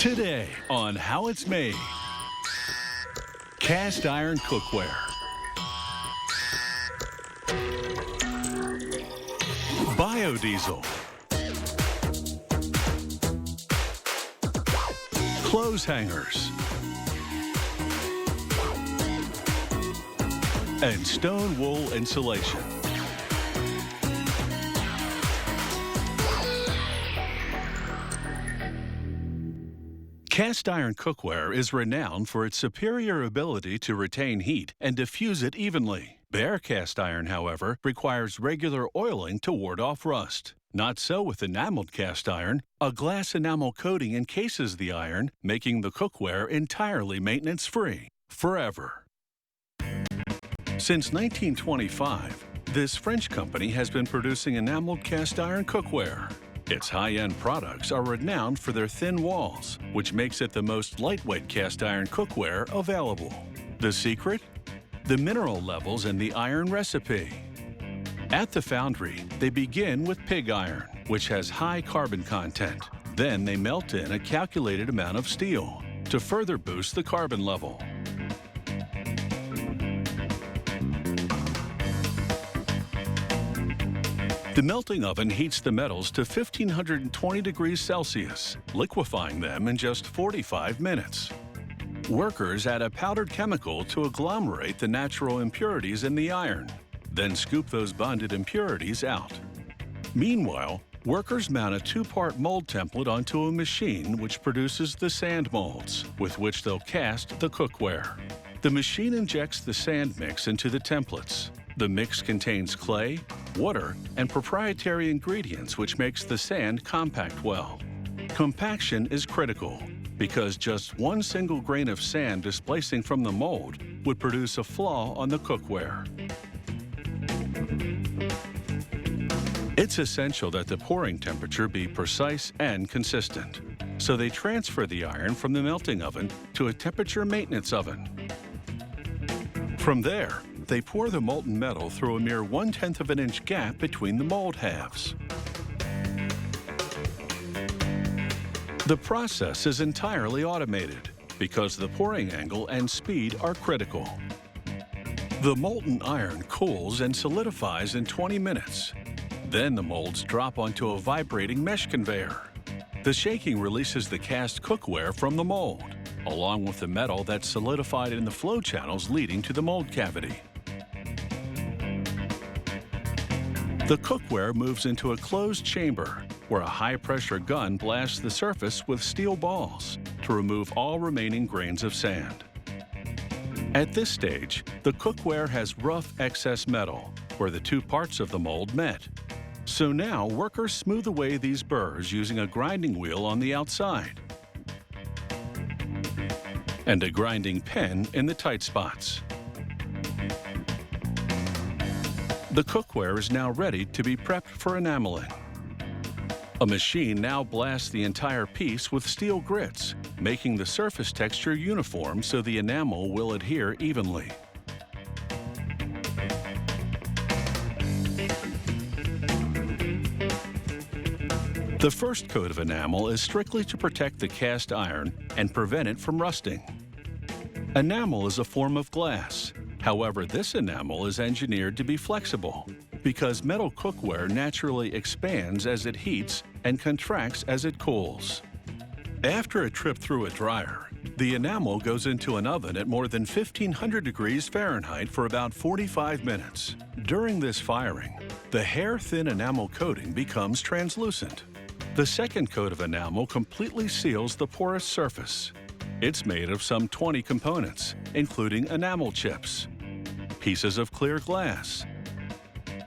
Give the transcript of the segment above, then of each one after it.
Today on How It's Made. Cast iron cookware. Biodiesel. Clothes hangers. And stone wool insulation. Cast iron cookware is renowned for its superior ability to retain heat and diffuse it evenly. Bare cast iron, however, requires regular oiling to ward off rust. Not so with enameled cast iron. A glass enamel coating encases the iron, making the cookware entirely maintenance-free, forever. Since 1925, this French company has been producing enameled cast iron cookware. Its high-end products are renowned for their thin walls, which makes it the most lightweight cast iron cookware available. The secret? The mineral levels in the iron recipe. At the foundry, they begin with pig iron, which has high carbon content. Then they melt in a calculated amount of steel to further boost the carbon level. The melting oven heats the metals to 1520 degrees Celsius, liquefying them in just 45 minutes. Workers add a powdered chemical to agglomerate the natural impurities in the iron, then scoop those bonded impurities out. Meanwhile, workers mount a two-part mold template onto a machine which produces the sand molds, with which they'll cast the cookware. The machine injects the sand mix into the templates. The mix contains clay, water, and proprietary ingredients which makes the sand compact well. Compaction is critical because just one single grain of sand displacing from the mold would produce a flaw on the cookware. It's essential that the pouring temperature be precise and consistent, so they transfer the iron from the melting oven to a temperature maintenance oven. From there, they pour the molten metal through a mere 1/10 of an inch gap between the mold halves. The process is entirely automated because the pouring angle and speed are critical. The molten iron cools and solidifies in 20 minutes. Then the molds drop onto a vibrating mesh conveyor. The shaking releases the cast cookware from the mold, along with the metal that's solidified in the flow channels leading to the mold cavity. The cookware moves into a closed chamber where a high-pressure gun blasts the surface with steel balls to remove all remaining grains of sand. At this stage, the cookware has rough excess metal where the two parts of the mold met. So now workers smooth away these burrs using a grinding wheel on the outside and a grinding pen in the tight spots. The cookware is now ready to be prepped for enameling. A machine now blasts the entire piece with steel grits, making the surface texture uniform so the enamel will adhere evenly. The first coat of enamel is strictly to protect the cast iron and prevent it from rusting. Enamel is a form of glass. However, this enamel is engineered to be flexible because metal cookware naturally expands as it heats and contracts as it cools. After a trip through a dryer, the enamel goes into an oven at more than 1500 degrees Fahrenheit for about 45 minutes. During this firing, the hair-thin enamel coating becomes translucent. The second coat of enamel completely seals the porous surface. It's made of some 20 components, including enamel chips, pieces of clear glass,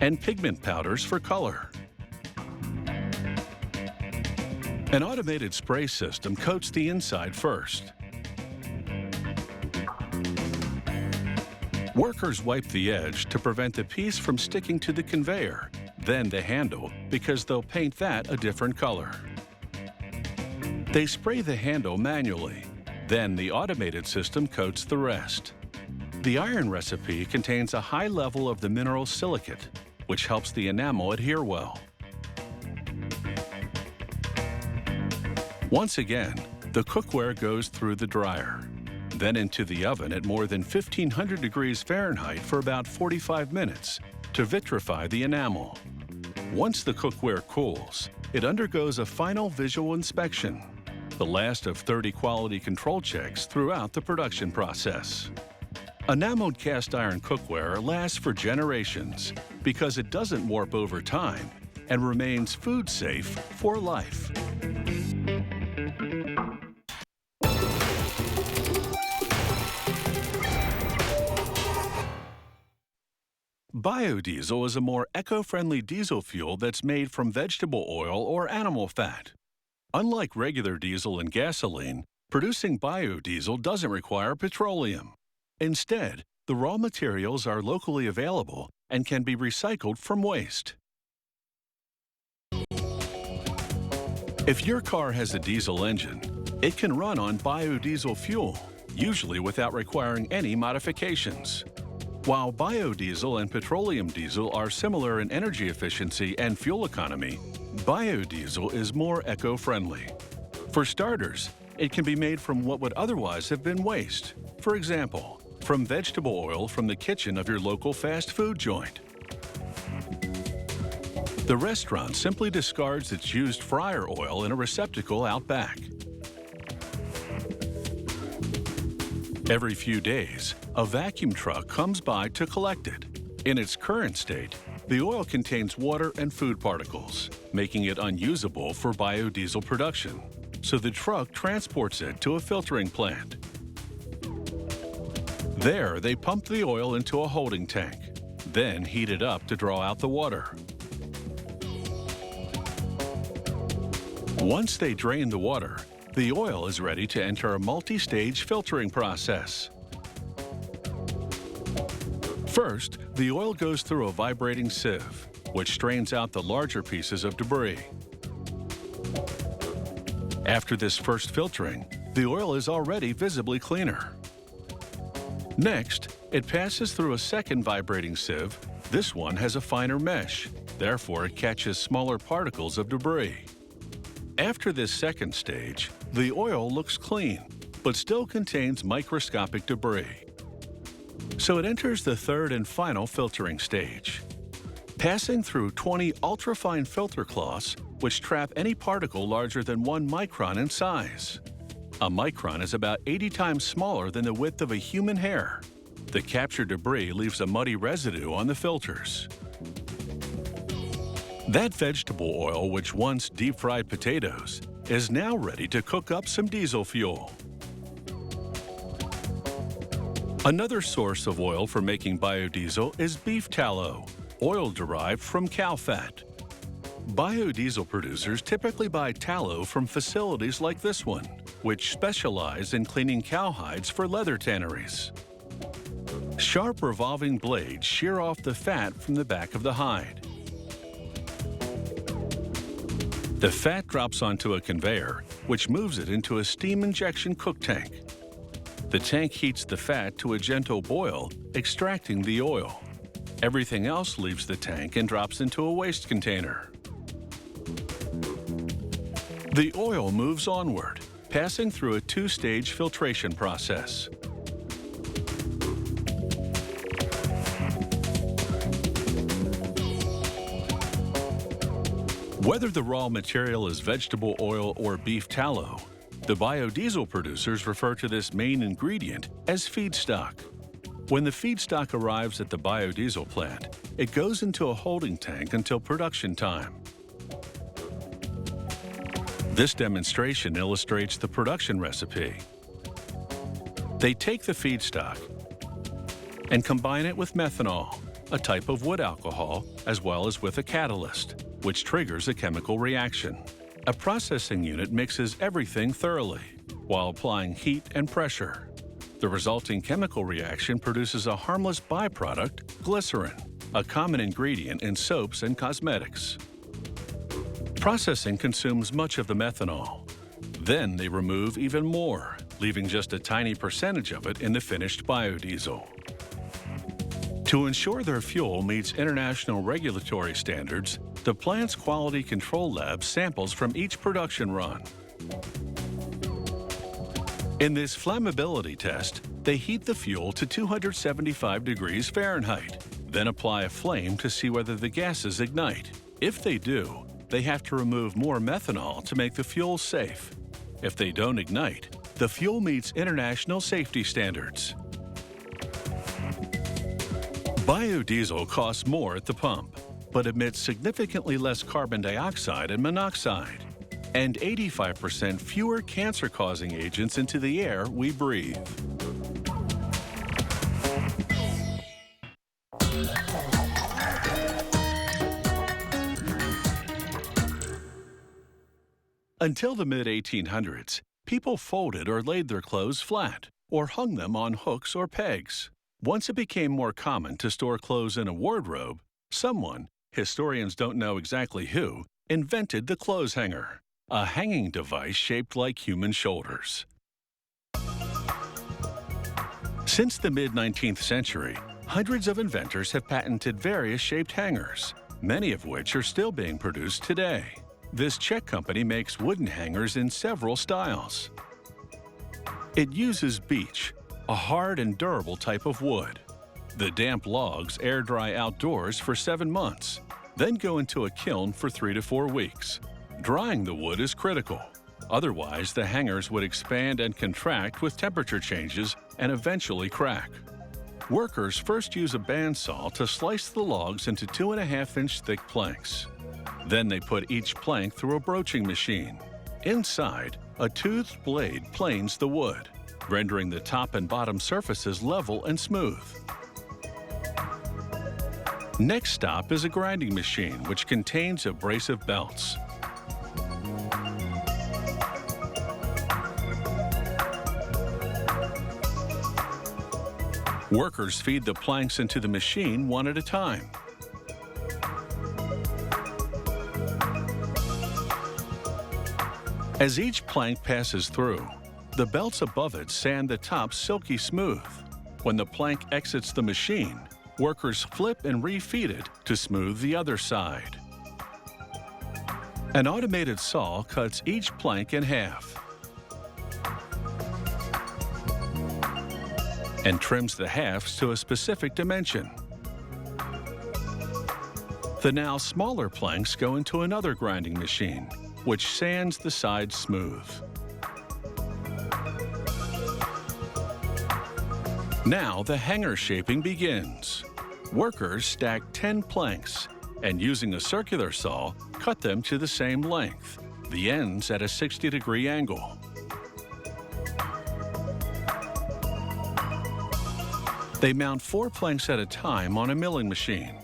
and pigment powders for color. An automated spray system coats the inside first. Workers wipe the edge to prevent the piece from sticking to the conveyor, then the handle because they'll paint that a different color. They spray the handle manually. Then the automated system coats the rest. The iron recipe contains a high level of the mineral silicate, which helps the enamel adhere well. Once again, The cookware goes through the dryer, then into the oven at more than 1500 degrees Fahrenheit for about 45 minutes to vitrify the enamel. Once the cookware cools, it undergoes a final visual inspection, the last of 30 quality control checks throughout the production process. Enameled cast iron cookware lasts for generations because it doesn't warp over time and remains food safe for life. Biodiesel is a more eco-friendly diesel fuel that's made from vegetable oil or animal fat. Unlike regular diesel and gasoline, producing biodiesel doesn't require petroleum. Instead, the raw materials are locally available and can be recycled from waste. If your car has a diesel engine, it can run on biodiesel fuel, usually without requiring any modifications. While biodiesel and petroleum diesel are similar in energy efficiency and fuel economy, biodiesel is more eco-friendly. For starters, it can be made from what would otherwise have been waste. For example, from vegetable oil from the kitchen of your local fast food joint. The restaurant simply discards its used fryer oil in a receptacle out back. Every few days, a vacuum truck comes by to collect it. In its current state, the oil contains water and food particles, making it unusable for biodiesel production. So the truck transports it to a filtering plant. There, they pump the oil into a holding tank, then heat it up to draw out the water. Once they drain the water, the oil is ready to enter a multi-stage filtering process. First, the oil goes through a vibrating sieve, which strains out the larger pieces of debris. After this first filtering, the oil is already visibly cleaner. Next, it passes through a second vibrating sieve. This one has a finer mesh, therefore it catches smaller particles of debris. After this second stage, the oil looks clean, but still contains microscopic debris. So it enters the third and final filtering stage, passing through 20 ultrafine filter cloths which trap any particle larger than 1 micron in size. A micron is about 80 times smaller than the width of a human hair. The captured debris leaves a muddy residue on the filters. That vegetable oil, which once deep-fried potatoes, is now ready to cook up some diesel fuel. Another source of oil for making biodiesel is beef tallow, oil derived from cow fat. Biodiesel producers typically buy tallow from facilities like this one, which specialize in cleaning cowhides for leather tanneries. Sharp revolving blades shear off the fat from the back of the hide. The fat drops onto a conveyor, which moves it into a steam injection cook tank. The tank heats the fat to a gentle boil, extracting the oil. Everything else leaves the tank and drops into a waste container. The oil moves onward, passing through a two-stage filtration process. Whether the raw material is vegetable oil or beef tallow, the biodiesel producers refer to this main ingredient as feedstock. When the feedstock arrives at the biodiesel plant, it goes into a holding tank until production time. This demonstration illustrates the production recipe. They take the feedstock and combine it with methanol, a type of wood alcohol, as well as with a catalyst, which triggers a chemical reaction. A processing unit mixes everything thoroughly while applying heat and pressure. The resulting chemical reaction produces a harmless byproduct, glycerin, a common ingredient in soaps and cosmetics. Processing consumes much of the methanol. Then they remove even more, leaving just a tiny percentage of it in the finished biodiesel. To ensure their fuel meets international regulatory standards, the plant's quality control lab samples from each production run. In this flammability test, they heat the fuel to 275 degrees Fahrenheit, then apply a flame to see whether the gases ignite. If they do, they have to remove more methanol to make the fuel safe. If they don't ignite, the fuel meets international safety standards. Biodiesel costs more at the pump, but emits significantly less carbon dioxide and monoxide, and 85% fewer cancer-causing agents into the air we breathe. Until the mid-1800s, people folded or laid their clothes flat, or hung them on hooks or pegs. Once it became more common to store clothes in a wardrobe, someone, historians don't know exactly who, invented the clothes hanger, a hanging device shaped like human shoulders. Since the mid-19th century, hundreds of inventors have patented various shaped hangers, many of which are still being produced today. This Czech company makes wooden hangers in several styles. It uses beech, a hard and durable type of wood. The damp logs air dry outdoors for 7 months, then go into a kiln for 3 to 4 weeks. Drying the wood is critical. Otherwise, the hangers would expand and contract with temperature changes and eventually crack. Workers first use a bandsaw to slice the logs into 2.5-inch thick planks. Then they put each plank through a broaching machine. Inside, a toothed blade planes the wood, rendering the top and bottom surfaces level and smooth. Next stop is a grinding machine, which contains abrasive belts. Workers feed the planks into the machine one at a time. As each plank passes through, the belts above it sand the top silky smooth. When the plank exits the machine, workers flip and refeed it to smooth the other side. An automated saw cuts each plank in half and trims the halves to a specific dimension. The now smaller planks go into another grinding machine, which sands the sides smooth. Now the hanger shaping begins. Workers stack 10 planks and, using a circular saw, cut them to the same length, the ends at a 60-degree angle. They mount 4 planks at a time on a milling machine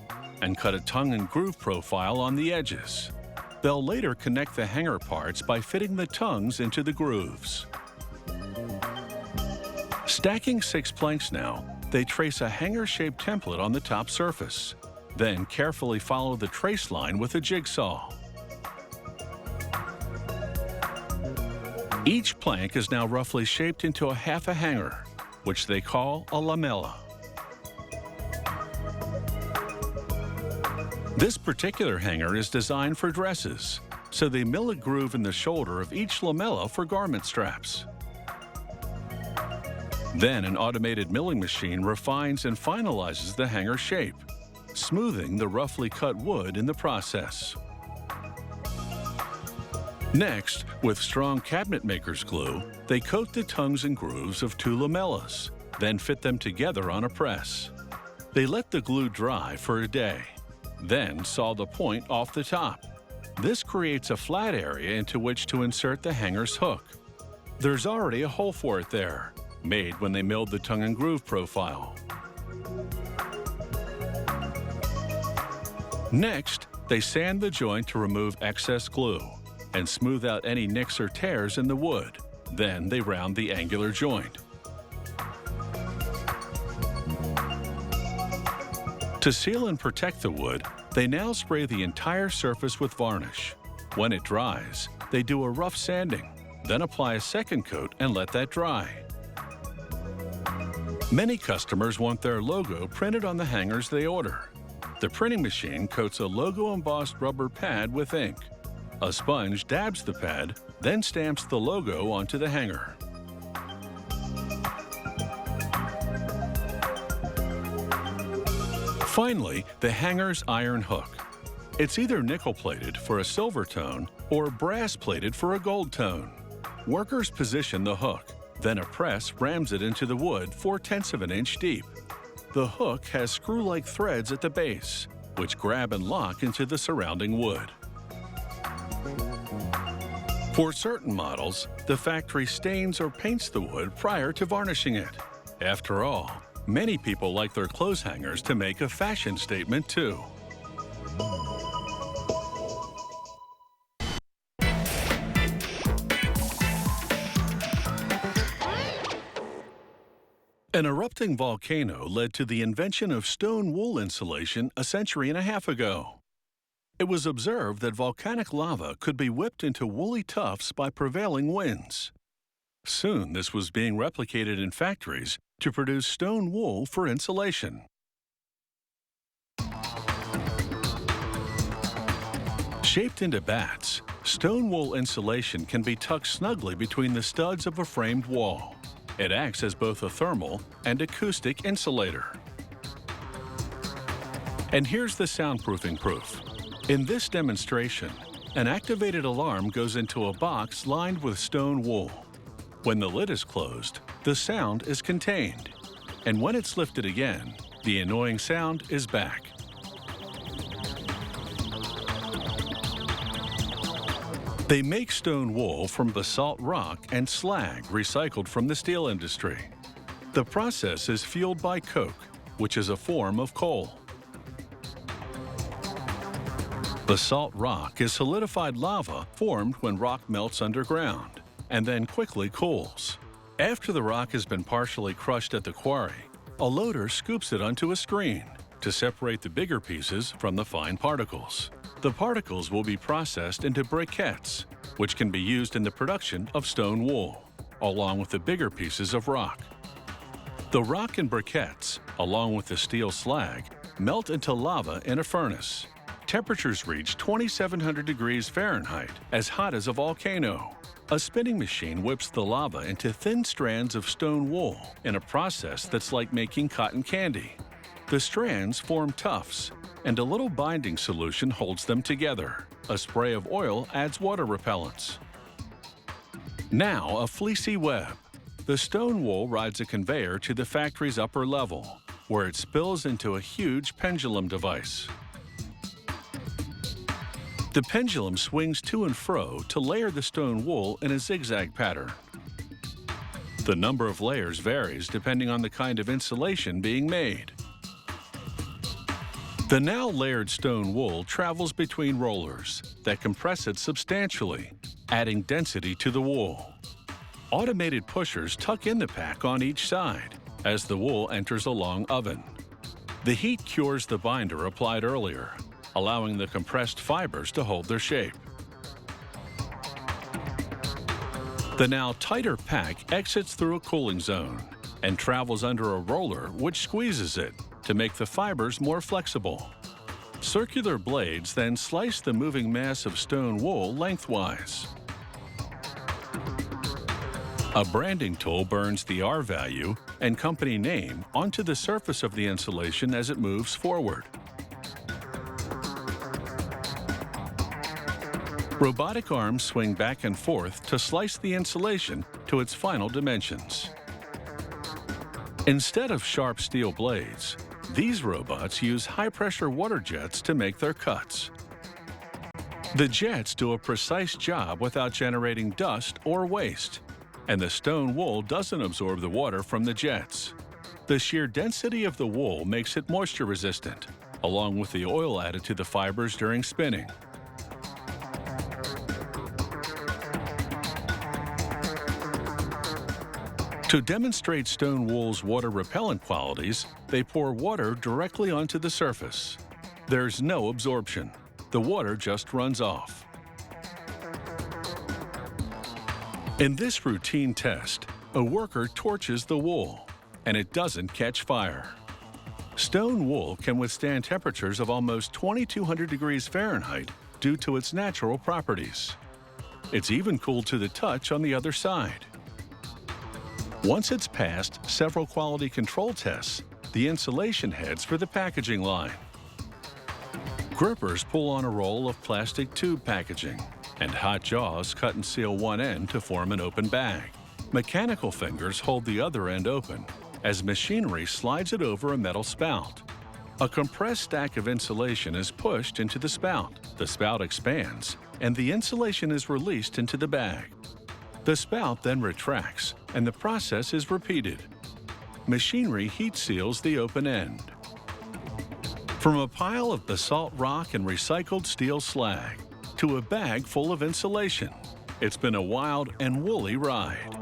and cut a tongue and groove profile on the edges. They'll later connect the hanger parts by fitting the tongues into the grooves. Stacking 6 planks now, they trace a hanger-shaped template on the top surface, then carefully follow the trace line with a jigsaw. Each plank is now roughly shaped into a half a hanger, which they call a lamella. This particular hanger is designed for dresses, so they mill a groove in the shoulder of each lamella for garment straps. Then an automated milling machine refines and finalizes the hanger shape, smoothing the roughly cut wood in the process. Next, with strong cabinet maker's glue, they coat the tongues and grooves of 2 lamellas, then fit them together on a press. They let the glue dry for a day, then saw the point off the top. This creates a flat area into which to insert the hanger's hook. There's already a hole for it there, made when they milled the tongue and groove profile. Next, they sand the joint to remove excess glue and smooth out any nicks or tears in the wood. Then they round the angular joint. To seal and protect the wood, they now spray the entire surface with varnish. When it dries, they do a rough sanding, then apply a second coat and let that dry. Many customers want their logo printed on the hangers they order. The printing machine coats a logo-embossed rubber pad with ink. A sponge dabs the pad, then stamps the logo onto the hanger. Finally, the hanger's iron hook. It's either nickel-plated for a silver tone or brass-plated for a gold tone. Workers position the hook, then a press rams it into the wood 4/10 of an inch deep. The hook has screw-like threads at the base, which grab and lock into the surrounding wood. For certain models, the factory stains or paints the wood prior to varnishing it. After all, many people like their clothes hangers to make a fashion statement too. An erupting volcano led to the invention of stone wool insulation a century and a half ago. It was observed that volcanic lava could be whipped into woolly tufts by prevailing winds. Soon, this was being replicated in factories to produce stone wool for insulation. Shaped into bats, stone wool insulation can be tucked snugly between the studs of a framed wall. It acts as both a thermal and acoustic insulator. And here's the soundproofing proof. In this demonstration, an activated alarm goes into a box lined with stone wool. When the lid is closed, the sound is contained. And when it's lifted again, the annoying sound is back. They make stone wool from basalt rock and slag recycled from the steel industry. The process is fueled by coke, which is a form of coal. Basalt rock is solidified lava formed when rock melts underground and then quickly cools. After the rock has been partially crushed at the quarry, a loader scoops it onto a screen to separate the bigger pieces from the fine particles. The particles will be processed into briquettes, which can be used in the production of stone wool, along with the bigger pieces of rock. The rock and briquettes, along with the steel slag, melt into lava in a furnace. Temperatures reach 2,700 degrees Fahrenheit, as hot as a volcano. A spinning machine whips the lava into thin strands of stone wool in a process that's like making cotton candy. The strands form tufts, and a little binding solution holds them together. A spray of oil adds water repellents. Now a fleecy web. The stone wool rides a conveyor to the factory's upper level, where it spills into a huge pendulum device. The pendulum swings to and fro to layer the stone wool in a zigzag pattern. The number of layers varies depending on the kind of insulation being made. The now layered stone wool travels between rollers that compress it substantially, adding density to the wool. Automated pushers tuck in the pack on each side as the wool enters a long oven. The heat cures the binder applied earlier, allowing the compressed fibers to hold their shape. The now tighter pack exits through a cooling zone and travels under a roller which squeezes it to make the fibers more flexible. Circular blades then slice the moving mass of stone wool lengthwise. A branding tool burns the R value and company name onto the surface of the insulation as it moves forward. Robotic arms swing back and forth to slice the insulation to its final dimensions. Instead of sharp steel blades, these robots use high-pressure water jets to make their cuts. The jets do a precise job without generating dust or waste, and the stone wool doesn't absorb the water from the jets. The sheer density of the wool makes it moisture-resistant, along with the oil added to the fibers during spinning. To demonstrate stone wool's water-repellent qualities, they pour water directly onto the surface. There's no absorption. The water just runs off. In this routine test, a worker torches the wool, and it doesn't catch fire. Stone wool can withstand temperatures of almost 2,200 degrees Fahrenheit due to its natural properties. It's even cool to the touch on the other side. Once it's passed several quality control tests, the insulation heads for the packaging line. Grippers pull on a roll of plastic tube packaging, and hot jaws cut and seal one end to form an open bag. Mechanical fingers hold the other end open as machinery slides it over a metal spout. A compressed stack of insulation is pushed into the spout. The spout expands, and the insulation is released into the bag. The spout then retracts, and the process is repeated. Machinery heat seals the open end. From a pile of basalt rock and recycled steel slag to a bag full of insulation, it's been a wild and woolly ride.